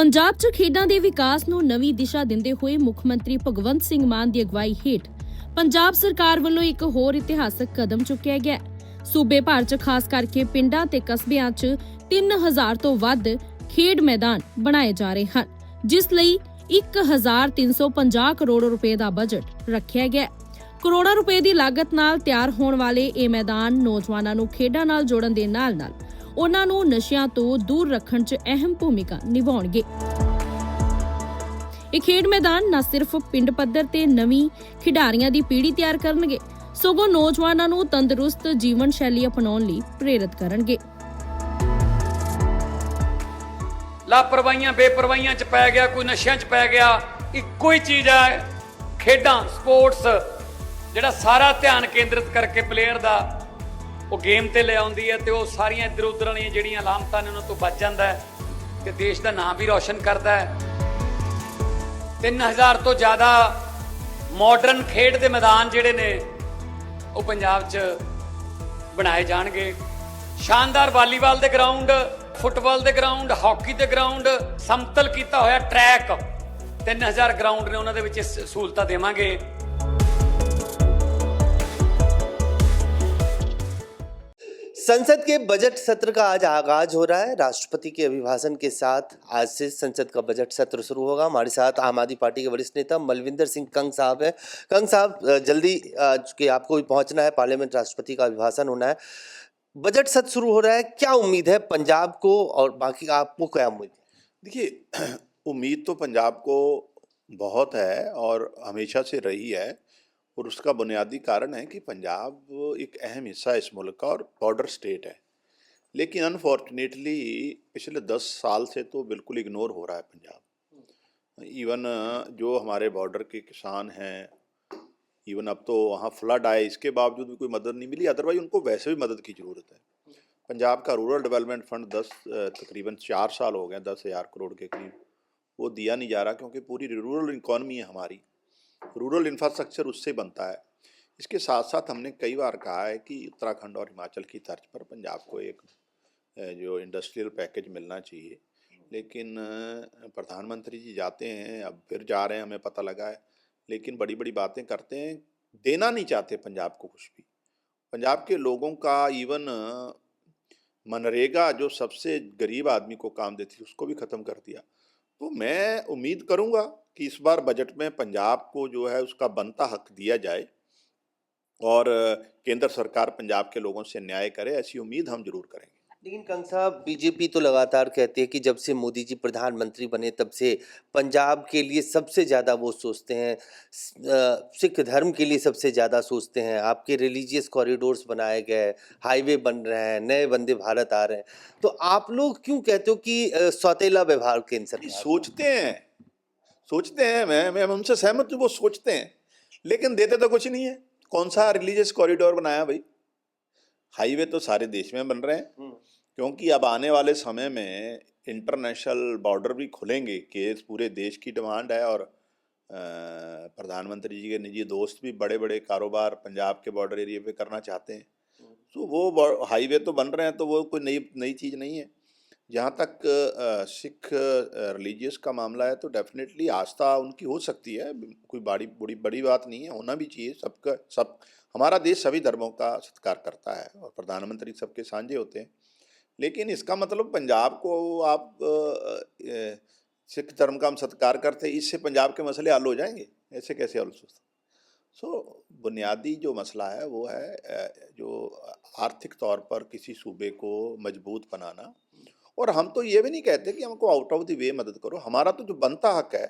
ਪੰਜਾਬ 'ਚ ਖੇਡਾਂ ਦੇ ਵਿਕਾਸ ਨੂੰ ਨਵੀਂ ਦਿਸ਼ਾ ਦਿੰਦੇ ਹੋਏ ਮੁੱਖ ਮੰਤਰੀ ਭਗਵੰਤ ਸਿੰਘ ਮਾਨ ਦੀ ਅਗਵਾਈ ਹੇਠ ਪੰਜਾਬ ਸਰਕਾਰ ਵੱਲੋਂ ਇੱਕ ਹੋਰ ਇਤਿਹਾਸਕ ਕਦਮ ਚੁੱਕਿਆ ਗਿਆ ਹੈ। ਸੂਬੇ ਭਰ 'ਚ ਖਾਸ ਕਰਕੇ ਪਿੰਡਾਂ ਤੇ ਕਸਬਿਆਂ 'ਚ 3000 ਤੋਂ ਵੱਧ ਖੇਡ ਮੈਦਾਨ ਬਣਾਏ ਜਾ ਰਹੇ ਹਨ, ਜਿਸ ਲਈ 1350 ਕਰੋੜ ਰੁਪਏ ਦਾ ਬਜਟ ਰੱਖਿਆ ਗਿਆ ਹੈ। ਕਰੋੜਾਂ ਰੁਪਏ ਦੀ ਲਾਗਤ ਨਾਲ ਤਿਆਰ ਹੋਣ ਵਾਲੇ ਇਹ ਮੈਦਾਨ ਨੌਜਵਾਨਾਂ ਨੂੰ ਖੇਡਾਂ ਨਾਲ ਜੋੜਨ ਦੇ ਨਾਲ-ਨਾਲ ਉਹਨਾਂ ਨੂੰ ਨਸ਼ਿਆਂ ਤੋਂ ਦੂਰ ਰੱਖਣ 'ਚ ਅਹਿਮ ਭੂਮਿਕਾ ਨਿਭਾਉਣਗੇ। ਇਹ ਖੇਡ ਮੈਦਾਨ ਨਾ ਸਿਰਫ ਪਿੰਡ ਪੱਧਰ ਤੇ ਨਵੀਂ ਖਿਡਾਰੀਆਂ ਦੀ ਪੀੜ੍ਹੀ ਤਿਆਰ ਕਰਨਗੇ, ਸਗੋਂ ਨੌਜਵਾਨਾਂ ਨੂੰ ਤੰਦਰੁਸਤ ਜੀਵਨ ਸ਼ੈਲੀ ਅਪਣਾਉਣ ਲਈ ਪ੍ਰੇਰਿਤ ਕਰਨਗੇ। ਲਾਪਰਵਾਹੀਆਂ ਬੇਪਰਵਾਹੀਆਂ 'ਚ ਪੈ ਗਿਆ, ਕੋਈ ਨਸ਼ਿਆਂ 'ਚ ਪੈ ਗਿਆ, ਇੱਕੋ ਹੀ ਚੀਜ਼ ਹੈ ਖੇਡਾਂ, ਸਪੋਰਟਸ, ਜਿਹੜਾ ਸਾਰਾ ਧਿਆਨ ਕੇਂਦਰਿਤ ਕਰਕੇ ਪਲੇਅਰ ਦਾ ਉਹ ਗੇਮ ਤੇ ਲੈ ਆਉਂਦੀ ਹੈ ਤੇ ਉਹ ਸਾਰੀਆਂ ਇੱਧਰ ਉੱਧਰ ਵਾਲੀਆਂ ਜਿਹੜੀਆਂ ਲਾਮਤਾਂ ਨੇ ਉਹਨਾਂ ਤੋਂ ਬਚ ਜਾਂਦਾ ਹੈ ਤੇ ਦੇਸ਼ ਦਾ ਨਾਮ ਵੀ ਰੌਸ਼ਨ ਕਰਦਾ ਹੈ। 3000 ਤੋਂ ਜ਼ਿਆਦਾ ਮਾਡਰਨ ਖੇਡ ਦੇ ਮੈਦਾਨ ਜਿਹੜੇ ਨੇ ਉਹ ਪੰਜਾਬ 'ਚ ਬਣਾਏ ਜਾਣਗੇ। ਸ਼ਾਨਦਾਰ ਵਾਲੀਬਾਲ ਦੇ ਗਰਾਊਂਡ, ਫੁੱਟਬਾਲ ਦੇ ਗਰਾਊਂਡ, ਹਾਕੀ ਦੇ ਗਰਾਊਂਡ, ਸਮਤਲ ਕੀਤਾ ਹੋਇਆ ਟਰੈਕ, 3000 ਗਰਾਊਂਡ ਨੇ, ਉਹਨਾਂ ਦੇ ਵਿੱਚ ਸਹੂਲਤਾਂ ਦੇਵਾਂਗੇ। संसद के बजट सत्र का आज आगाज हो रहा है। राष्ट्रपति के अभिभाषण के साथ आज से संसद का बजट सत्र शुरू होगा। हमारे साथ आम आदमी पार्टी के वरिष्ठ नेता मलविंदर सिंह कंग साहब हैं। कंग साहब, जल्दी कि आपको भी पहुंचना है, पार्लियामेंट, राष्ट्रपति का अभिभाषण होना है, बजट सत्र शुरू हो रहा है, क्या उम्मीद है पंजाब को और बाकी आपको क्या उम्मीद है? देखिए, उम्मीद तो पंजाब को बहुत है और हमेशा से रही है, और उसका बुनियादी कारण है कि पंजाब एक अहम हिस्सा है इस मुल्क का और बॉर्डर स्टेट है। लेकिन अनफॉर्चुनेटली पिछले 10 साल से तो बिल्कुल इग्नोर हो रहा है पंजाब। इवन जो हमारे बॉर्डर के किसान हैं, इवन अब तो वहाँ फ्लड आए, इसके बावजूद भी कोई मदद नहीं मिली, अदरवाइज उनको वैसे भी मदद की ज़रूरत है। पंजाब का रूरल डेवलपमेंट फंड तकरीबन 4 साल हो गए, 10,000 करोड़ के करीब, वो दिया नहीं जा रहा क्योंकि पूरी रूरल इकॉनमी है हमारी, रूरल इंफ्रास्ट्रक्चर उससे बनता है। इसके साथ साथ हमने कई बार कहा है कि उत्तराखंड और हिमाचल की तर्ज पर पंजाब को एक जो इंडस्ट्रियल पैकेज मिलना चाहिए, लेकिन प्रधानमंत्री जी जाते हैं, अब फिर जा रहे हैं, हमें पता लगा है, लेकिन बड़ी बड़ी बातें करते हैं, देना नहीं चाहते पंजाब को कुछ भी। पंजाब के लोगों का इवन मनरेगा जो सबसे गरीब आदमी को काम देती है उसको भी ख़त्म कर दिया। तो मैं उम्मीद करूंगा कि इस बार बजट में पंजाब को जो है उसका बनता हक दिया जाए और केंद्र सरकार पंजाब के लोगों से न्याय करे, ऐसी उम्मीद हम जरूर करेंगे। लेकिन कंग साहब, बीजेपी तो लगातार कहती है कि जब से मोदी जी प्रधानमंत्री बने तब से पंजाब के लिए सबसे ज़्यादा वो सोचते हैं, सिख धर्म के लिए सबसे ज़्यादा सोचते हैं। आपके रिलीजियस कॉरिडोर्स बनाए गए, हाईवे बन रहे हैं, नए वंदे भारत आ रहे हैं, तो आप लोग क्यों कहते हो कि सौतेला व्यवहार केंद्र सरकार? सोचते हैं, मैं उनसे सहमत हूँ, वो सोचते हैं, लेकिन देते तो कुछ नहीं है। कौन सा रिलीजियस कॉरिडोर बनाया भाई? हाईवे तो सारे देश में बन रहे हैं, क्योंकि अब आने वाले समय में इंटरनेशनल बॉर्डर भी खुलेंगे, कि पूरे देश की डिमांड है, और प्रधानमंत्री जी के निजी दोस्त भी बड़े बड़े कारोबार पंजाब के बॉर्डर एरिया पे करना चाहते हैं। तो वो हाईवे तो बन रहे हैं, तो वो कोई नई चीज़ नहीं है। जहाँ तक सिख रिलीजियस का मामला है, तो डेफिनेटली आस्था उनकी हो सकती है, कोई बड़ी बात नहीं है, होना भी चाहिए। सब हमारा देश सभी धर्मों का सत्कार करता है और प्रधानमंत्री सबके साझे होते हैं, लेकिन इसका मतलब पंजाब को आप सिख धर्म का हम सत्कार करते हैं, इससे पंजाब के मसले हल हो जाएंगे? ऐसे कैसे हल हो सकते? बुनियादी जो मसला है वो है जो आर्थिक तौर पर किसी सूबे को मजबूत बनाना। और हम तो ये भी नहीं कहते कि हमको आउट ऑफ द वे मदद करो, हमारा तो जो बनता हक है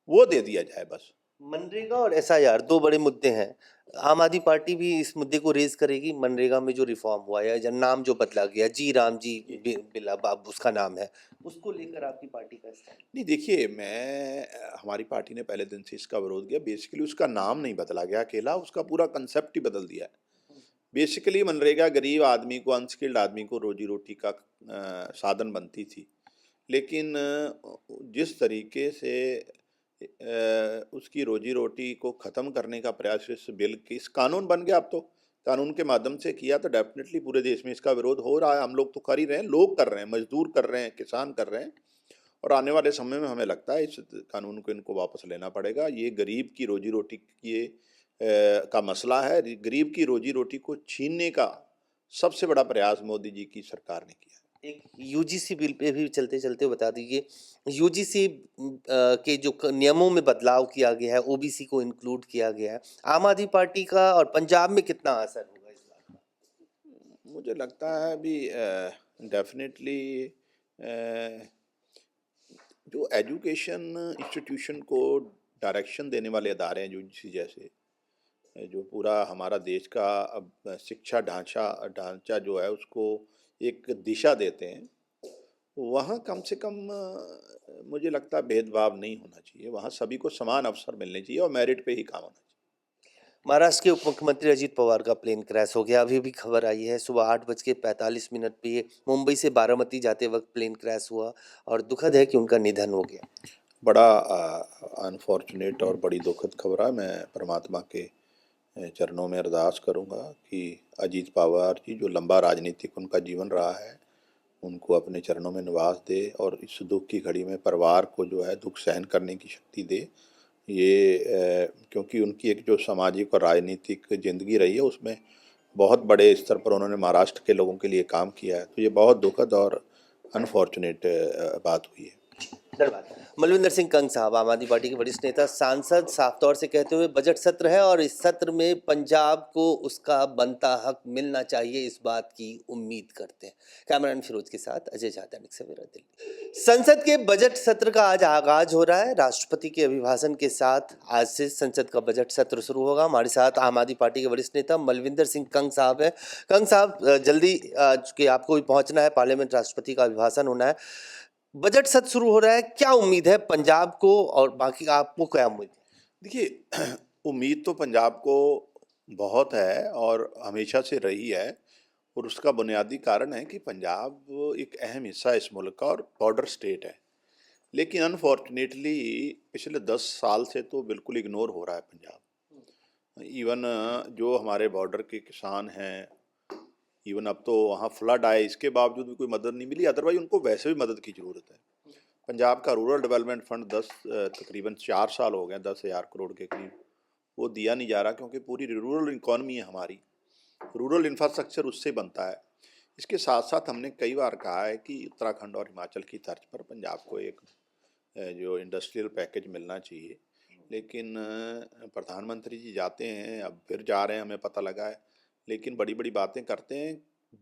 वो दे दिया जाए बस। मनरेगा और एसआईआर 2 बड़े मुद्दे हैं। आम आदमी पार्टी भी इस मुद्दे को रेज करेगी। मनरेगा में जो रिफॉर्म हुआ है, या नाम जो बदला गया, जी राम जी बिल अब उसका नाम है, उसको लेकर आपकी पार्टी का स्टैंड? नहीं, देखिए, हमारी पार्टी ने पहले दिन से इसका विरोध किया। बेसिकली उसका नाम नहीं बदला गया अकेला, उसका पूरा कंसेप्ट ही बदल दिया है। बेसिकली मनरेगा गरीब आदमी को, अनस्किल्ड आदमी को रोजी रोटी का साधन बनती थी, लेकिन जिस तरीके से उसकी रोजी रोटी को ख़त्म करने का प्रयास इस बिल की, इस कानून बन गया, अब तो कानून के माध्यम से किया, तो डेफिनेटली पूरे देश में इसका विरोध हो रहा है। हम लोग तो कर ही रहे हैं, लोग कर रहे हैं, मजदूर कर रहे हैं, किसान कर रहे हैं, और आने वाले समय में हमें लगता है इस कानून को इनको वापस लेना पड़ेगा। ये गरीब की रोजी रोटी का मसला है। गरीब की रोजी रोटी को छीनने का सबसे बड़ा प्रयास मोदी जी की सरकार ने किया है। एक यूजीसी बिल पे भी चलते चलते बता दीजिए, यूजीसी के जो नियमों में बदलाव किया गया है, ओबीसी को इंक्लूड किया गया है, आम आदमी पार्टी का और पंजाब में कितना असर होगा इस बात का? मुझे लगता है अभी डेफिनेटली जो एजुकेशन इंस्टीट्यूशन को डायरेक्शन देने वाले अदारे हैं यूजीसी जैसे, जो पूरा हमारा देश का अब शिक्षा ढांचा जो है उसको एक दिशा देते हैं, वहाँ कम से कम मुझे लगता है भेदभाव नहीं होना चाहिए। वहाँ सभी को समान अवसर मिलने चाहिए और मेरिट पे ही काम होना चाहिए। महाराष्ट्र के उप मुख्यमंत्री अजीत पवार का प्लेन क्रैश हो गया। अभी भी खबर आई है, सुबह 8:45 पे मुंबई से बारामती जाते वक्त प्लेन क्रैश हुआ और दुखद है कि उनका निधन हो गया। बड़ा अनफॉर्चुनेट और बड़ी दुखद खबर है। मैं परमात्मा के चरणों में अरदास करूंगा कि अजीत पवार जी जो लंबा राजनीतिक उनका जीवन रहा है, उनको अपने चरणों में निवास दे और इस दुख की घड़ी में परिवार को जो है दुख सहन करने की शक्ति दे। ये क्योंकि उनकी एक जो सामाजिक और राजनीतिक ज़िंदगी रही है उसमें बहुत बड़े स्तर पर उन्होंने महाराष्ट्र के लोगों के लिए काम किया है, तो ये बहुत दुखद और अनफॉर्चुनेट बात हुई है। धन्यवाद। मलविंदर सिंह कंग साहब, आम आदमी पार्टी के वरिष्ठ नेता, सांसद, साफ तौर से कहते हुए बजट सत्र है और इस सत्र में पंजाब को उसका बनता हक मिलना चाहिए, इस बात की उम्मीद करते हैं। कैमरामैन फिरोज के साथ अजय झा, दैनिक सवेरा दिल्ली। संसद के बजट सत्र का आज आगाज हो रहा है। राष्ट्रपति के अभिभाषण के साथ आज से संसद का बजट सत्र शुरू होगा। हमारे साथ आम आदमी पार्टी के वरिष्ठ नेता मलविंदर सिंह कंग साहब हैं। कंग साहब, जल्दी चूंकि आपको भी पहुंचना है, पार्लियामेंट, राष्ट्रपति का अभिभाषण होना है, बजट सत्र शुरू हो रहा है, क्या उम्मीद है पंजाब को और बाकी आपको क्या उम्मीद? देखिए, उम्मीद तो पंजाब को बहुत है और हमेशा से रही है, और उसका बुनियादी कारण है कि पंजाब एक अहम हिस्सा है इस मुल्क का और बॉर्डर स्टेट है। लेकिन अनफॉर्चुनेटली पिछले 10 साल से तो बिल्कुल इग्नोर हो रहा है पंजाब। इवन जो हमारे बॉर्डर के किसान हैं, इवन अब तो वहाँ फ्लड आए, इसके बावजूद भी कोई मदद नहीं मिली। अदरवाइज उनको वैसे भी मदद की ज़रूरत है। पंजाब का रूरल डेवलपमेंट फंड तकरीबन 4 साल हो गए, 10,000 करोड़ के करीब, वो दिया नहीं जा रहा क्योंकि पूरी रूरल इकॉनमी है हमारी, रूरल इंफ्रास्ट्रक्चर उससे बनता है। इसके साथ साथ हमने कई बार कहा है कि उत्तराखंड और हिमाचल की तर्ज पर पंजाब को एक जो इंडस्ट्रियल पैकेज मिलना चाहिए। लेकिन प्रधानमंत्री जी जाते हैं, अब फिर जा रहे हैं, हमें पता लगा है, लेकिन बड़ी बड़ी बातें करते हैं,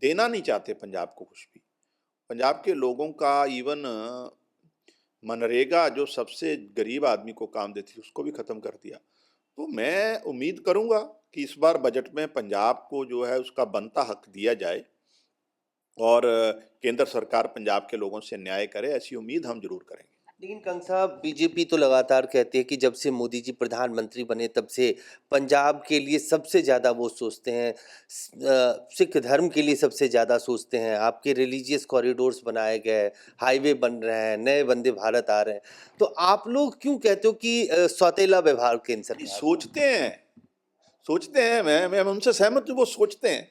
देना नहीं चाहते पंजाब को कुछ भी। पंजाब के लोगों का इवन मनरेगा जो सबसे गरीब आदमी को काम देती थी उसको भी ख़त्म कर दिया। तो मैं उम्मीद करूंगा कि इस बार बजट में पंजाब को जो है उसका बनता हक दिया जाए और केंद्र सरकार पंजाब के लोगों से न्याय करे, ऐसी उम्मीद हम जरूर करेंगे। लेकिन कंग साहब, बीजेपी तो लगातार कहती है कि जब से मोदी जी प्रधानमंत्री बने तब से पंजाब के लिए सबसे ज़्यादा वो सोचते हैं, सिख धर्म के लिए सबसे ज़्यादा सोचते हैं। आपके रिलीजियस कॉरिडोर्स बनाए गए, हाईवे बन रहे हैं, नए वंदे भारत आ रहे हैं, तो आप लोग क्यों कहते हो कि सौतेला व्यवहार केंद्र सरकार? सोचते हैं, मैं उनसे सहमत हूँ, वो सोचते हैं,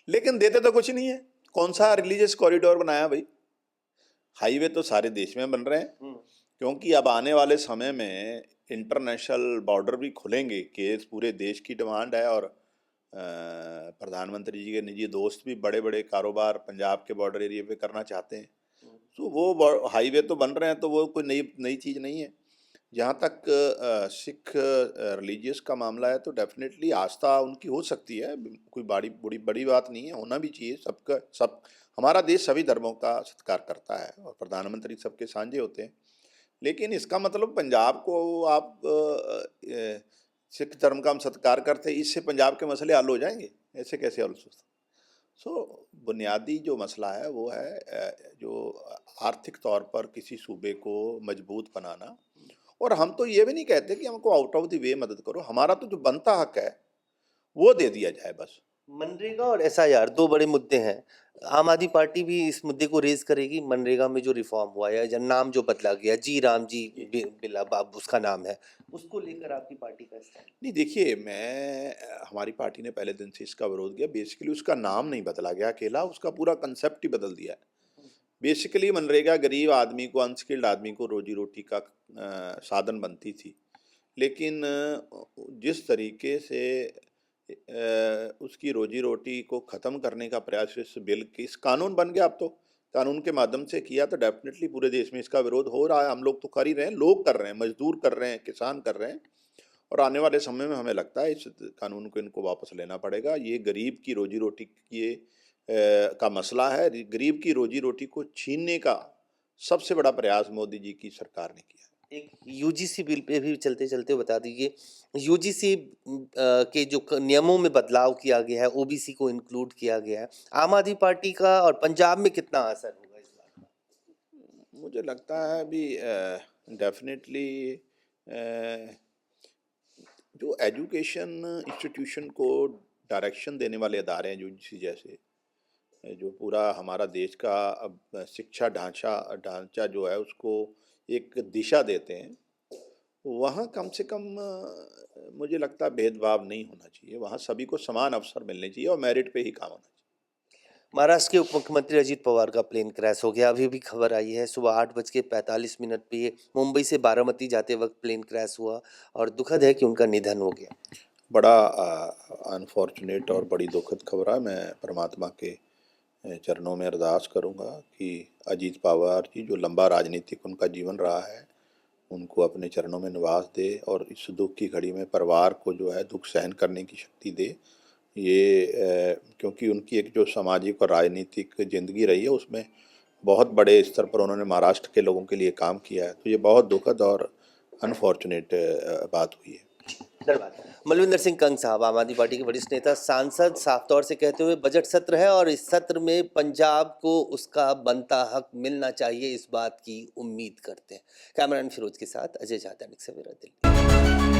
लेकिन देते तो कुछ नहीं है। कौन सा रिलीजियस कॉरिडोर बनाया भाई? हाईवे तो सारे देश में बन रहे हैं, क्योंकि अब आने वाले समय में इंटरनेशनल बॉर्डर भी खुलेंगे, कि पूरे देश की डिमांड है। और प्रधानमंत्री जी के निजी दोस्त भी बड़े बड़े कारोबार पंजाब के बॉर्डर एरिया पे करना चाहते हैं, तो वो हाईवे तो बन रहे हैं, तो वो कोई नई चीज़ नहीं है। जहाँ तक सिख रिलीजियस का मामला है, तो डेफिनेटली आस्था उनकी हो सकती है, कोई बड़ी बात नहीं है, होना भी चाहिए। सब हमारा देश सभी धर्मों का सत्कार करता है और प्रधानमंत्री सबके साझे होते हैं। लेकिन इसका मतलब पंजाब को आप सिख धर्म का हम सत्कार करते हैं, इससे पंजाब के मसले हल हो जाएंगे? ऐसे कैसे हल हो सकते? बुनियादी जो मसला है वो है जो आर्थिक तौर पर किसी सूबे को मजबूत बनाना। और हम तो ये भी नहीं कहते कि हमको आउट ऑफ द वे मदद करो, हमारा तो जो बनता हक है वो दे दिया जाए बस। मनरेगा और एसआईआर दो बड़े मुद्दे हैं। आम आदमी पार्टी भी इस मुद्दे को रेज करेगी। मनरेगा में जो रिफॉर्म हुआ है या नाम जो बदला गया, जी राम जी बिल अब उसका नाम है, उसको लेकर आपकी पार्टी का स्टैंड? नहीं, देखिए, हमारी पार्टी ने पहले दिन से इसका विरोध किया। बेसिकली उसका नाम नहीं बदला गया अकेला, उसका पूरा कंसेप्ट ही बदल दिया है। बेसिकली मनरेगा गरीब आदमी को, अनस्किल्ड आदमी को रोजी रोटी का साधन बनती थी, लेकिन जिस तरीके से उसकी रोजी रोटी को ख़त्म करने का प्रयास इस बिल की, इस कानून बन गया, अब तो कानून के माध्यम से किया, तो डेफिनेटली पूरे देश में इसका विरोध हो रहा है। हम लोग तो कर ही रहे हैं, लोग कर रहे हैं, मजदूर कर रहे हैं, किसान कर रहे हैं, और आने वाले समय में हमें लगता है इस कानून को इनको वापस लेना पड़ेगा। ये गरीब की रोजी रोटी का मसला है। गरीब की रोजी रोटी को छीनने का सबसे बड़ा प्रयास मोदी जी की सरकार ने किया। एक यूजीसी बिल पे भी चलते चलते बता दीजिए, यूजीसी के जो नियमों में बदलाव किया गया है, ओबीसी को इंक्लूड किया गया है, आम आदमी पार्टी का और पंजाब में कितना असर होगा इस बात का? मुझे लगता है अभी डेफिनेटली जो एजुकेशन इंस्टीट्यूशन को डायरेक्शन देने वाले अदारे हैं, यूजीसी जैसे, जो पूरा हमारा देश का अब शिक्षा ढांचा जो है उसको एक दिशा देते हैं, वहाँ कम से कम मुझे लगता है भेदभाव नहीं होना चाहिए। वहाँ सभी को समान अवसर मिलने चाहिए और मेरिट पे ही काम होना चाहिए। महाराष्ट्र के उप मुख्यमंत्री अजीत पवार का प्लेन क्रैश हो गया। अभी भी खबर आई है, सुबह 8:45 पे मुंबई से बारामती जाते वक्त प्लेन क्रैश हुआ और दुखद है कि उनका निधन हो गया। बड़ा अनफॉर्चुनेट और बड़ी दुखद खबर है। मैं परमात्मा के चरणों में अरदास करूंगा कि अजीत पवार जी, जो लंबा राजनीतिक उनका जीवन रहा है, उनको अपने चरणों में निवास दे और इस दुख की घड़ी में परिवार को जो है दुख सहन करने की शक्ति दे। ये क्योंकि उनकी एक जो सामाजिक और राजनीतिक ज़िंदगी रही है, उसमें बहुत बड़े स्तर पर उन्होंने महाराष्ट्र के लोगों के लिए काम किया है, तो ये बहुत दुखद और अनफॉर्चुनेट बात हुई है। धन्यवाद। मलविंदर सिंह कंग साहब, आम आदमी पार्टी के वरिष्ठ नेता, सांसद, साफ तौर से कहते हुए बजट सत्र है और इस सत्र में पंजाब को उसका बनता हक मिलना चाहिए, इस बात की उम्मीद करते हैं। कैमरामैन फिरोज के साथ अजय झा, दैनिक सवेरा दिल्ली।